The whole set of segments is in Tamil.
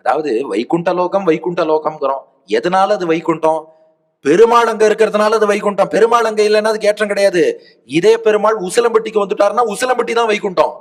அதாவது வைகுண்ட லோகம் வைகுண்ட லோகம்ங்கிறோம். எதனால அது வைகுண்டம்? பெருமாள் அங்க இருக்கிறதுனால அது வைகுண்டம். பெருமாள் அங்க இல்லைன்னா அது ஏற்றம் கிடையாது. இதே பெருமாள் உசிலம்பட்டிக்கு வந்துட்டாருன்னா உசிலம்பட்டி தான் வைகுண்டம்.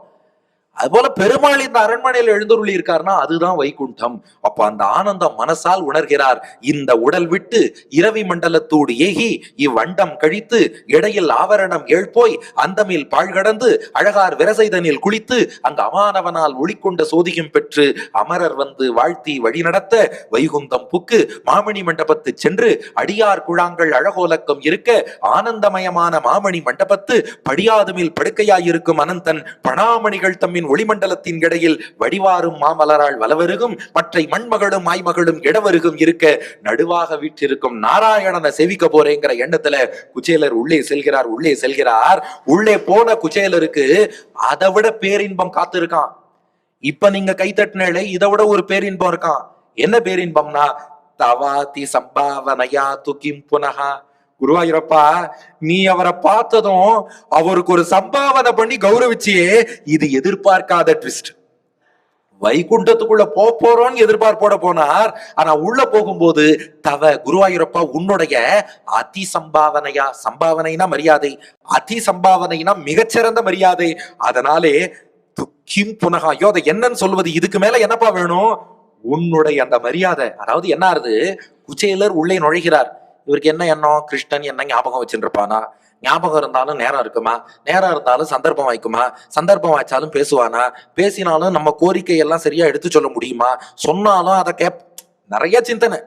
அதுபோல பெருமாள் இந்த அரண்மனையில் எழுந்தருளி இருக்காருன்னா அதுதான் வைகுண்டம். அப்ப அந்த ஆனந்தம் மனசால் உணர்கிறார். இந்த உடல் விட்டு இரவி மண்டலத்தோடு ஏகி இவ்வண்டம் கழித்து இடையில் ஆவரணம் ஏழ்போய் அந்தமில் பாழ்கடந்து அழகார் விரசைதனில் குளித்து அங்கு அமானவனால் ஒளிக்கொண்ட சோதியும் பெற்று அமரர் வந்து வாழ்த்தி வழிநடத்த வைகுந்தம் புக்கு மாமணி மண்டபத்து சென்று அடியார் குழாங்கள் அழகோலக்கம் இருக்க ஆனந்தமயமான மாமணி மண்டபத்து படியாதுமில் படுக்கையாயிருக்கும் அனந்தன் பணாமணிகள் தம்மின் ஒளிமண்டலத்தின் இடையில் வடிவாரும் மாமலரால் வலவருகும் மற்ற மண்மகளும் மாய்மகளும் இடவருகும் இருக்க நடுவாக வீற்றிருக்கும் நாராயணனை செவிக்க போறேங்கிற எண்ணத்துல குச்சேலர் உள்ளே செல்கிறார். உள்ளே போன குச்சேலருக்கு அதை விட பேரின்பம் காத்திருக்கான். இப்ப நீங்க கைத்தட்டினே இதை விட ஒரு பேரின்பம் இருக்கான். என்ன பேரின்பம்னா தவாதி சம்பாவனையா துகிம் புனகா. குருவாயூரப்பா, நீ அவரை பார்த்ததும் அவருக்கு ஒரு சம்பாவனை பண்ணி கௌரவிச்சியே, இது எதிர்பார்க்காத ட்விஸ்ட். வைகுண்டத்துக்குள்ள போறோம்னு எதிர்பார்ப்போட போனார். ஆனா உள்ள போகும்போது குருவாயூரப்பா உன்னுடைய அதி சம்பாவனையா, சம்பாவனைனா மரியாதை, அதி சம்பாவனைனா மிகச்சிறந்த மரியாதை. அதனாலே துக்கிம் புனகா, ஐயோ அதை என்னன்னு சொல்வது, இதுக்கு மேல என்னப்பா வேணும்? உன்னுடைய அந்த மரியாதை. அதாவது என்ன ஆறுது, குச்சேலர் உள்ளே நுழைகிறார். இவருக்கு என்ன எண்ணம்? கிருஷ்ணன் என்ன ஞாபகம் வச்சுருப்பானா? ஞாபகம் இருந்தாலும் நேரம் இருக்குமா? நேரம் இருந்தாலும் சந்தர்ப்பம் வாய்க்குமா? சந்தர்ப்பம் வாய்ச்சாலும் பேசுவானா? பேசினாலும் நம்ம கோரிக்கை எல்லாம் சரியா எடுத்து சொல்ல முடியுமா? சொன்னாலும் அதை நிறைய சிந்தனை.